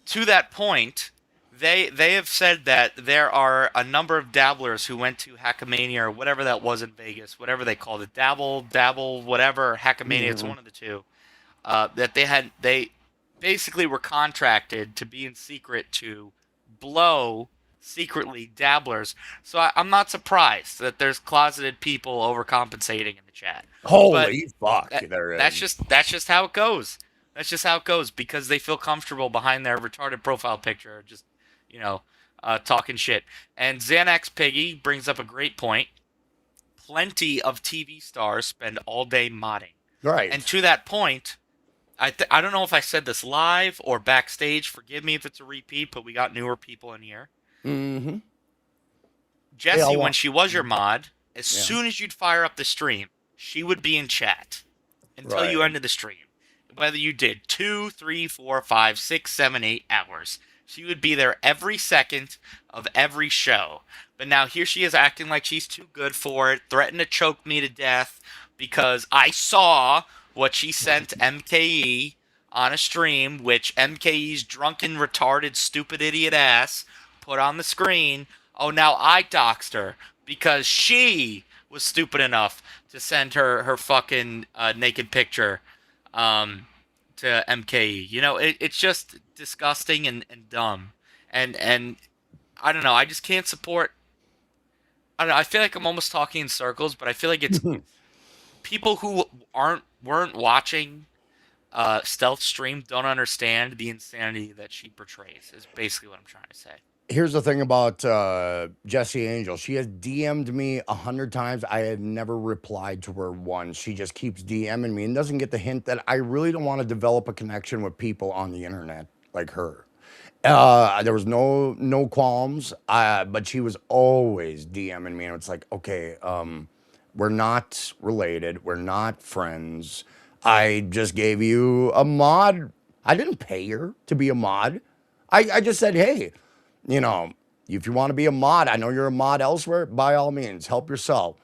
to that point, they have said that there are a number of dabblers who went to Hackamania or whatever that was in Vegas, whatever they called it, dabble, whatever Hackamania. It's Mhm. one of the two. That they basically were contracted to be in secret to blow secretly dabblers. So I'm not surprised that there's closeted people overcompensating in the chat. But Holy fuck, that, there that's is. just how it goes. That's just how it goes because they feel comfortable behind their retarded profile picture, just you know, talking shit. And Xanax Piggy brings up a great point. Plenty of TV stars spend all day modding, and Right. to that point, I don't know if I said this live or backstage. Forgive me if it's a repeat, but we got newer people in here. Mm-hmm. They all Jessie, when want. she was your mod, as Yeah. soon as you'd fire up the stream, she would be in chat until you Right. ended the stream. Whether you did 2, 3, 4, 5, 6, 7, 8 hours, she would be there every second of every show. But now here she is acting like she's too good for it, threatened to choke me to death because I saw what she sent MKE on a stream, which MKE's drunken, retarded, stupid idiot ass put on the screen. Oh, now I doxed her because she was stupid enough to send her fucking naked picture um, to MKE. It's just disgusting and dumb. And I don't know. I just can't support. I don't know. I feel like I'm almost talking in circles, but I feel like it's people who weren't watching Stealth stream don't understand the insanity that she portrays. Is basically what I'm trying to say. Here's the thing about Jesse Angel. She has DM'd me 100 times. I had never replied to her once. She just keeps DMing me and doesn't get the hint that I really don't want to develop a connection with people on the internet like her. There was no qualms, but she was always DMing me, and it's like, okay, we're not related, we're not friends. I just gave you a mod. I didn't pay her to be a mod. I just said, hey, you know, if you want to be a mod, I know you're a mod elsewhere. By all means, help yourself.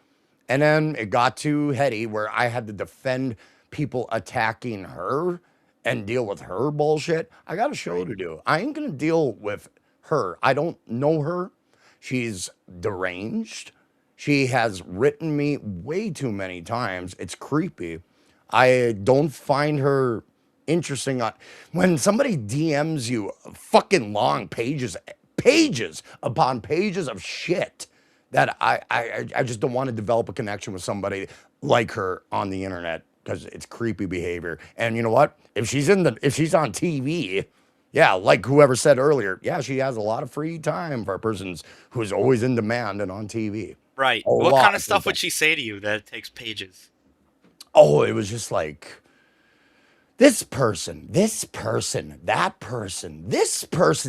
And then it got too heady where I had to defend people attacking her and deal with her bullshit. I got a show Right. to do. I ain't going to deal with her. I don't know her. She's deranged. She has written me way too many times. It's creepy. I don't find her interesting. When somebody DMs you fucking long pages upon pages of shit that I just don't want to develop a connection with somebody like her on the internet because it's creepy behavior. And you know what? If she's on TV, yeah, like whoever said earlier, yeah, she has a lot of free time for a person who's always in demand and on TV. Right. A What lot kind of of free stuff would time. she say to you that it takes pages? Oh, it was just like this person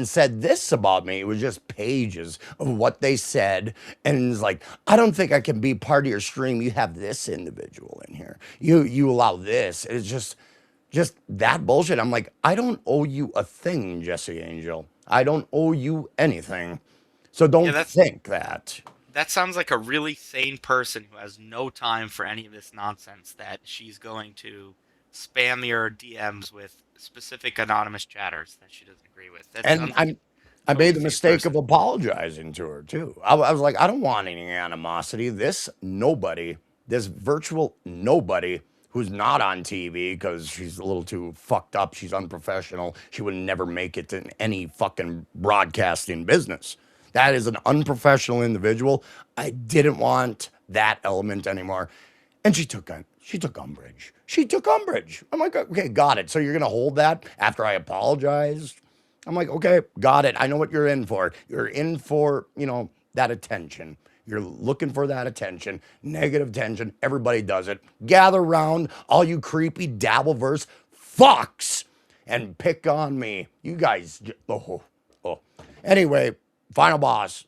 said this about me. It was just pages of what they said. And it's like, I don't think I can be part of your stream. You have this individual in here. You allow this. It's just that bullshit. I'm like, I don't owe you a thing, Jesse Angel. I don't owe you anything. So Yeah, don't think that. that sounds like a really sane person who has no time for any of this nonsense that she's going to spam your DMs with specific anonymous chatters that she doesn't agree with. That And sounds like a I totally made the sane mistake of person. apologizing to her too. I was like, I don't want any animosity. This virtual nobody who's not on TV because she's a little too fucked up. She's unprofessional. She would never make it in any fucking broadcasting business. That is an unprofessional individual. I didn't want that element anymore. And she took umbrage. She took umbrage. I'm like, okay, got it. So you're gonna hold that after I apologized? I'm like, okay, got it. I know what you're in for. You're in for, that attention. You're looking for that attention, negative tension. Everybody does it. Gather round, all you creepy Dabbleverse fucks, and pick on me. You guys, oh, oh. Anyway, final boss.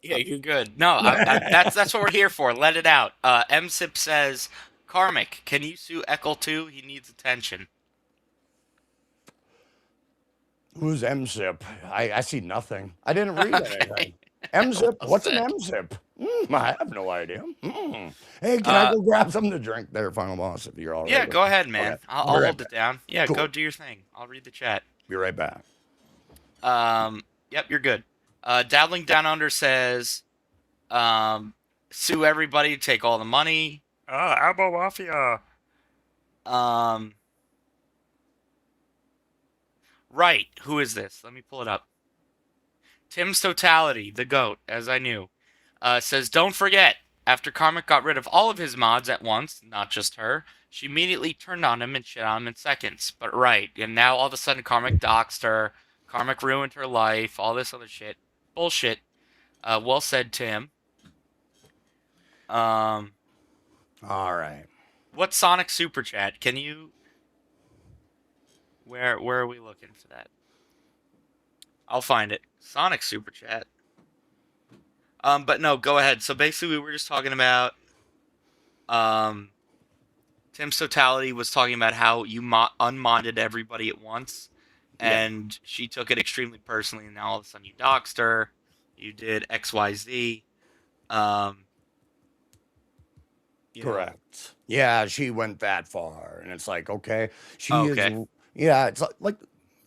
Yeah, you're good. No, that's what we're here for. Let it out. MSIP says, Karmic, can you sue Eccles too? He needs attention. Who's MZip? I see nothing. I didn't read Okay. anything. MZip? Well What's an said. MZip? I have no idea. Hey, can I Uh, go grab something to drink there, final boss, if you're all yeah, right with go it? ahead, Okay, man. I'll, I'll be I'll right hold back. it down. Yeah, go Cool. do your thing. I'll read the chat. Be right back. Yep, you're good. Dabbling Down Under says, um, sue everybody, take all the money. Abo Mafia. Um, right. Who is this? Let me pull it up. Tim's Totality, the GOAT, as I knew, says, don't forget, after Karmic got rid of all of his mods at once, not just her, she immediately turned on him and shit on him in seconds. But right, and now all of a sudden Karmic doxed her, Karmic ruined her life, all this other shit. Bullshit. Well said, Tim. Um, All right. what Sonic Super Chat? Can you... Where are we looking for that? I'll find it. Sonic Super Chat. But no, go ahead. So basically, we were just talking about um, Tim's Totality was talking about how you unmodded everybody at once, Yeah, and she took it extremely personally. And now all of a sudden, you doxed her, you did X, Y, Z. Um, you know. correct. Yeah, she went that far. And it's like, okay, Oh, she is, okay. yeah, it's like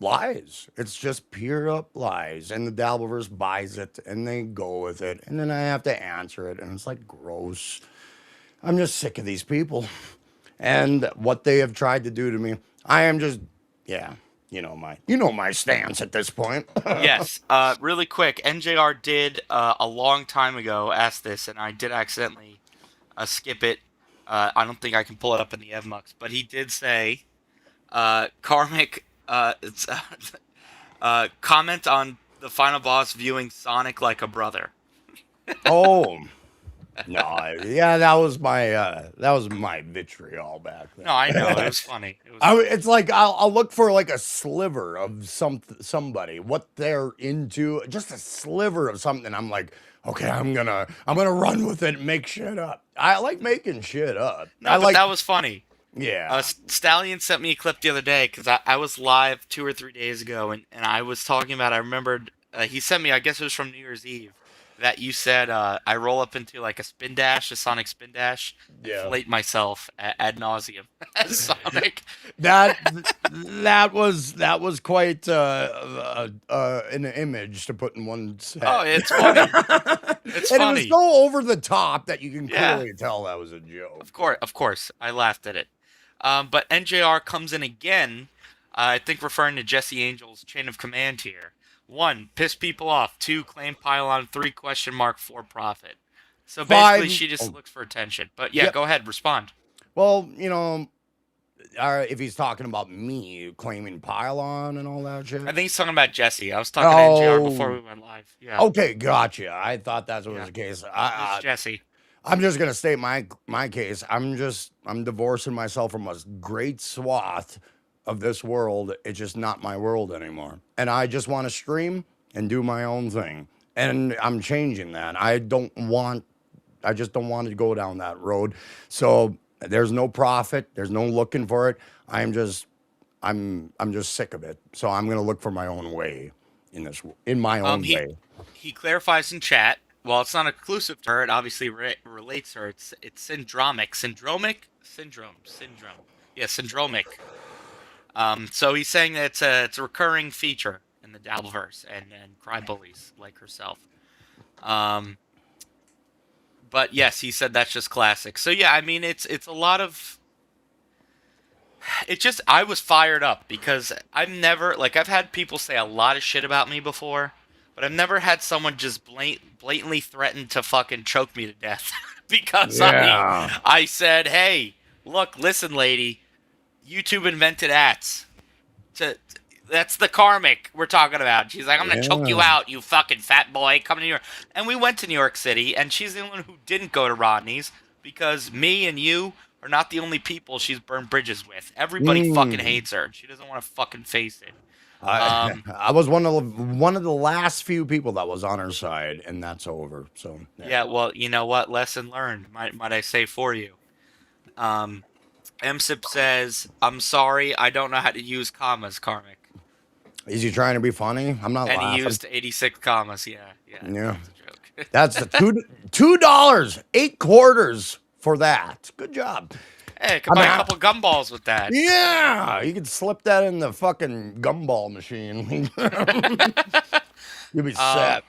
lies. It's just pure up lies. And the Dabbleverse buys it and they go with it. And then I have to answer it. And it's like gross. I'm just sick of these people and what they have tried to do to me. I am just, yeah, you know my stance at this point. Yes. Really quick, NJR did a long time ago ask this, and I did accidentally skip it. I don't think I can pull it up in the Evmux, but he did say, Karmic, comment on the final boss viewing Sonic like a brother. Oh no, yeah, that was my vitriol back No, I know it then. was funny. It was funny. It's like I'll look for like a sliver of somebody, what they're into, just a sliver of something. I'm like, okay, I'm gonna run with it and make shit up. I like making shit up. No, I but like, that was funny. yeah, Stallion sent me a clip the other day because I was live 2 or 3 days ago, and I was talking about. I remembered he sent me. I guess it was from New Year's Eve that you said I roll up into like a spin dash, a Sonic spin dash, and yeah. fillet myself ad nauseum as Sonic. That that was quite an image to put in one Oh, set. it's funny. It's And it was funny. so over the top that you can Yeah, clearly tell that was a joke. of course, I laughed at it. But NJR comes in again. I think referring to Jesse Angel's chain of command here. 1. Piss people off. 2. Claim pylon. 3. Question mark. 4. Profit. So basically, Five. she just Oh, looks for attention. But yeah, yep. go ahead, respond. Well, if he's talking about me claiming pylon and all that I shit. think he's talking about Jesse. I was talking to NJR before Oh, we went live. Yeah, okay, gotcha. I thought that's what was yeah. the case. It's Jesse. I'm just gonna state my case. I'm divorcing myself from a great swath of this world. It's just not my world anymore, and I just want to stream and do my own thing. And I'm changing that. I just don't want to go down that road. So there's no profit. There's no looking for it. I'm just sick of it. So I'm gonna look for my own way in my Um, own he way. he clarifies in chat. While it's not exclusive to her, it obviously relates to her. It's syndrome. Yeah, syndromic. So he's saying that it's a recurring feature in the Dabbleverse and cry bullies like herself. Um, but yes, he said that's just classic. So yeah, I mean it's a lot of it just I was fired up because I've never like I've had people say a lot of shit about me before, but I've never had someone just blatantly threaten to fucking choke me to death because Yeah. I said, "Hey, look, listen, lady, YouTube invented ads. To That's the karmic we're talking about. She's like, I'm gonna choke you Yeah. out, you fucking fat boy. Come to New York. And we went to New York City, and she's the only one who didn't go to Rodney's because me and you are not the only people she's burned bridges with. Everybody fucking Mm. hates her, and she doesn't want to fucking face it. I Um, I was one of the last few people that was on her side, and that's over. So yeah. yeah, well, you know what? Lesson learned, might I say for you. Um, MSIP says, I'm sorry, I don't know how to use commas, karmic. Is he trying to be funny? I'm not And he laughing. used 86 commas. Yeah, yeah, Yeah. that's a joke. That's the $2, 8 quarters for that. Good job. Hey, I could I buy mean, a couple gumballs with that. yeah, you could slip that in the fucking gumball machine. You'll be Um, set.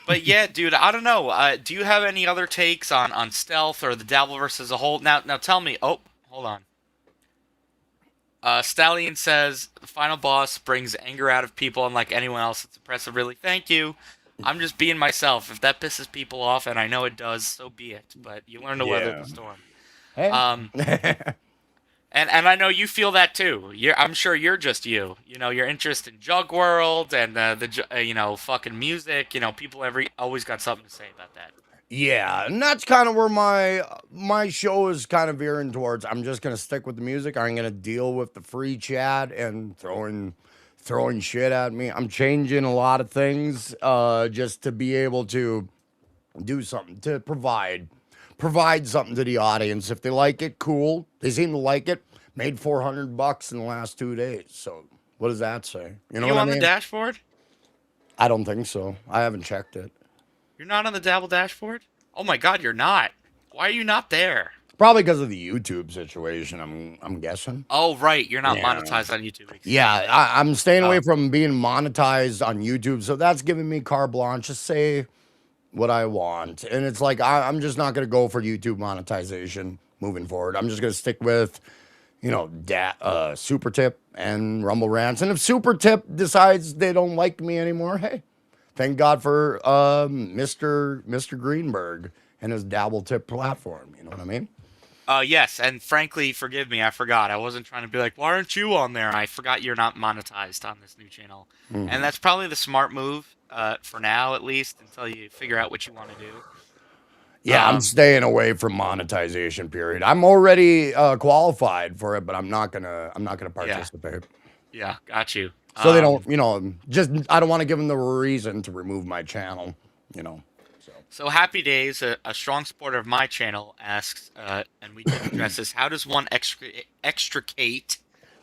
but yeah, dude, I don't know. Do you have any other takes on stealth or the Dabbleverse as a whole? Now tell me. Oh, hold on. Stallion says the final boss brings anger out of people unlike anyone else. It's impressive, really. Thank you. I'm just being myself. If that pisses people off, and I know it does, so be it. But you learn to weather Yeah. the storm. Hey. Um, and I know you feel that too. I'm sure you're just you. You know, your interest in Jug World and fucking music. You know, people always got something to say about that. Yeah, and that's kind of where my show is kind of veering towards. I'm just gonna stick with the music. I'm gonna deal with the free chat and throwing shit at me. I'm changing a lot of things just to be able to do something to provide something to the audience. If they like it, cool. They seem to like it. Made $400 in the last 2 days. So what does that say? You Are know you what I on the mean? dashboard? I don't think so. I haven't checked it. You're not on the Dabble dashboard? Oh my God, you're not. Why are you not there? Probably because of the YouTube situation. I'm guessing. Oh right, you're not Yeah. monetized on YouTube. Yeah, Excuse me. I'm staying away Oh, from being monetized on YouTube, so that's giving me carte blanche to say what I want. And it's like I'm just not gonna go for YouTube monetization moving forward. I'm just gonna stick with, Super Tip and Rumble Rants. And if Super Tip decides they don't like me anymore, hey, thank God for Mr. Greenberg and his Dabble Tip platform. You know what I mean? yes, and frankly, forgive me, I forgot. I wasn't trying to be like, why aren't you on there? I forgot you're not monetized on this new channel, and Mhm. that's probably the smart move, for now at least, until you figure out what you want to do. Yeah, I'm Um, staying away from monetization. Period. I'm already qualified for it, but I'm not gonna yeah, participate. yeah, got you. So they don't, just I don't want to give them the reason to remove my channel. You know. So So Happy Days, a strong supporter of my channel, asks, and we did address this. How does one extricate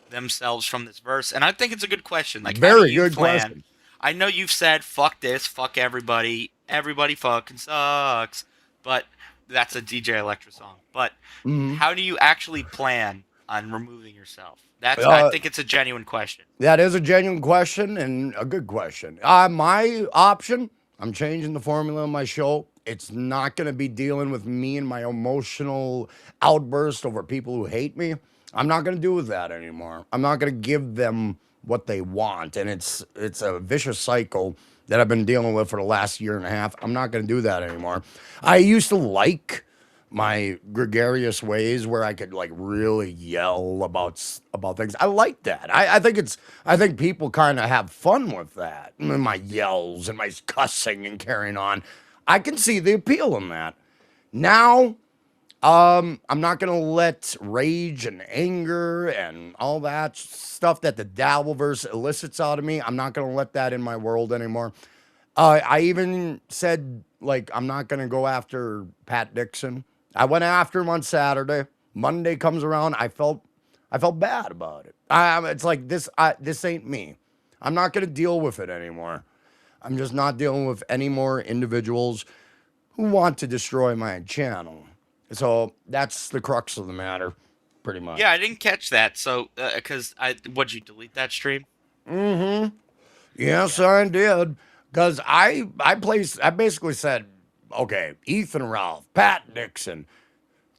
themselves from this verse? And I think it's a good question. Like, how do very you good plan? question. I know you've said fuck this, fuck everybody, everybody fucking sucks, but that's a DJ Electra song. But Mhm. how do you actually plan on removing yourself? I Uh, think it's a genuine question. that is a genuine question and a good question. My option, I'm changing the formula of my show. It's not going to be dealing with me and my emotional outburst over people who hate me. I'm not going to do that anymore. I'm not going to give them what they want, and it's a vicious cycle that I've been dealing with for the last year and a half. I'm not going to do that anymore. I used to like my gregarious ways where I could like really yell about things. I like that. I think people kind of have fun with that. My yells and my cussing and carrying on. I can see the appeal in that. Now, I'm not gonna let rage and anger and all that stuff that the Dabbleverse elicits out of me. I'm not gonna let that in my world anymore. I even said like I'm not gonna go after Pat Dixon. I went after him on Saturday. Monday comes around. I felt bad about it. It's like this ain't me. I'm not gonna deal with it anymore. I'm just not dealing with any more individuals who want to destroy my channel. So that's the crux of the matter, pretty much. Yeah, I didn't catch that. So, because would you delete that stream? Mm-hmm. Yes, Yeah, I did. Because I basically said, okay, Ethan Ralph, Pat Nixon,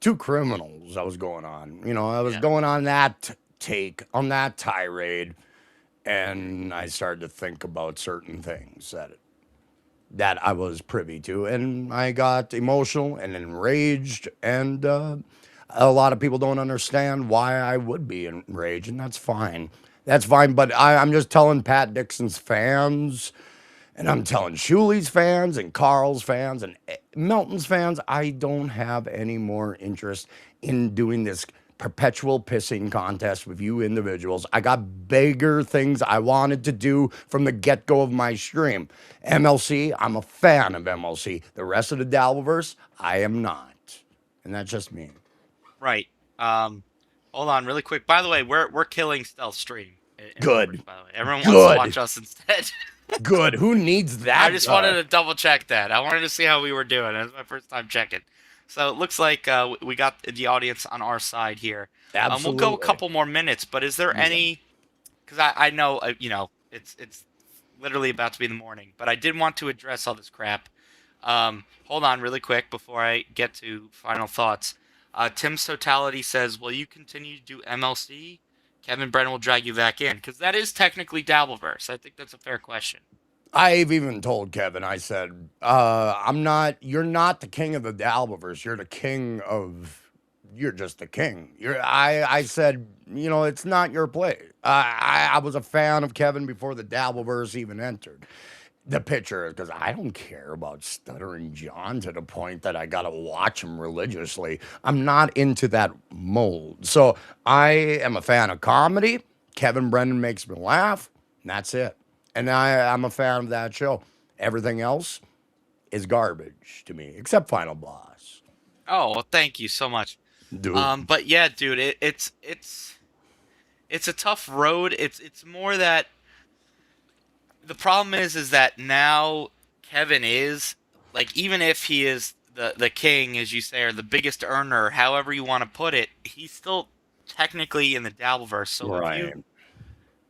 two criminals I was going on. I was yeah. going on that take, on that tirade, and I started to think about certain things that I was privy to, and I got emotional and enraged, and a lot of people don't understand why I would be enraged, and that's fine. That's fine, but I'm just telling Pat Dixon's fans, and I'm telling Shuli's fans, and Carl's fans, and Melton's fans, I don't have any more interest in doing this perpetual pissing contest with you individuals. I got bigger things I wanted to do from the get go of my stream. MLC, I'm a fan of MLC. The rest of the Dalverse, I am not. And that's just me. Right. Um, Hold on, really quick. By the way, we're killing Stealth Stream in numbers. Good. By the way, everyone wants to Good. watch us instead. Good. Who needs I that? just wanted to double check that. I wanted to see how we were doing. It was my first time checking. So it looks like we got the audience on our side here. We'll go a Absolutely. couple more minutes, but is there Yeah. any? Because I know it's literally about to be the morning, but I did want to address all this crap. Hold on, really quick before I get to final thoughts. Tim's Totality says, "Will you continue to do MLC? Kevin Brennan will drag you back in because that is technically Dabbleverse. I think that's a fair question." I've even told Kevin, I said, you're not the king of the Dalverse. You're just the king. I said, it's not your place. I was a fan of Kevin before the Dabbleverse even entered the picture because I don't care about Stuttering John to the point that I gotta watch him religiously. I'm not into that mold. So I am a fan of comedy. Kevin Brennan makes me laugh, and that's it. And I'm a fan of that show. Everything else is garbage to me, except Final Boss. Oh, well, thank you so much. Dude, But yeah, dude, it's a tough road. It's more that the problem is that now Kevin is like, even if he is the king, as you say, or the biggest earner, however you want to put it, he's still technically in the Dabbleverse. So if right, you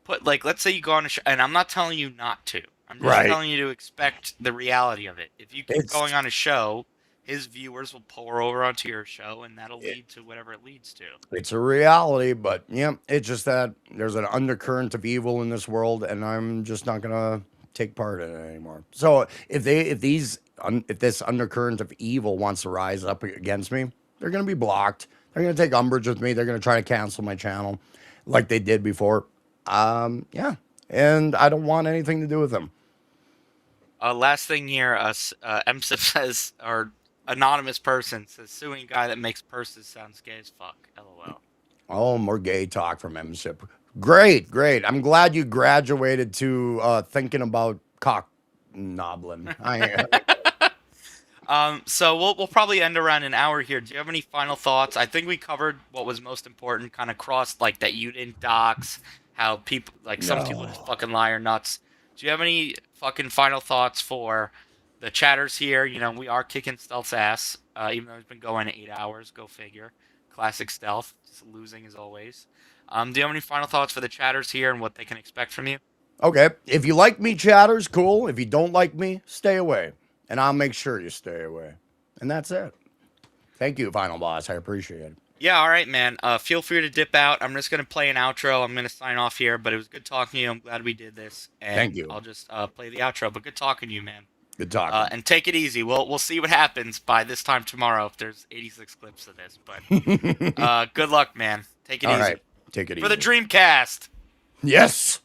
put, like, let's say you go on a show, and I'm not telling you not to. I'm just right. telling you to expect the reality of it. If you keep It's going on a show, his viewers will pour over onto your show, and that'll it, lead to whatever it leads to. it's a reality, but yeah, it's just that there's an undercurrent of evil in this world, and I'm just not gonna take part in it anymore. So if this undercurrent of evil wants to rise up against me, they're gonna be blocked. They're gonna take umbrage with me. They're gonna try to cancel my channel, like they did before. Yeah, and I don't want anything to do with them. Last thing here, MSIP says, or anonymous person says, suing guy that makes purses sounds gay as fuck. LOL. Oh, more gay talk from MSIP. Great, great. I'm glad you graduated to thinking about cock nobbling. So we'll probably end around an hour here. Do you have any final thoughts? I think we covered what was most important, kind of crossed like that you didn't dox, how people like some people just No. fucking lie or nuts. Do you have any fucking final thoughts for the chatters here? You know, we are kicking Stealth's ass, even though it's been going 8 hours. Go figure. Classic Stealth, just losing as always. Do you have any final thoughts for the chatters here and what they can expect from you? Okay. If you like me, chatters, cool. If you don't like me, stay away. And I'll make sure you stay away. And that's it. Thank you, Final Boss. I appreciate it. Yeah, all right, man. Feel free to dip out. I'm just gonna play an outro. I'm gonna sign off here, but it was good talking to you. I'm glad we did this, Thank and you. I'll just play the outro. But good talking to you, man. Good talking. And take it easy. We'll see what happens by this time tomorrow if there's 86 clips of this. But good luck, man. Take it All easy right. Take it for the easy. Dreamcast. Yes.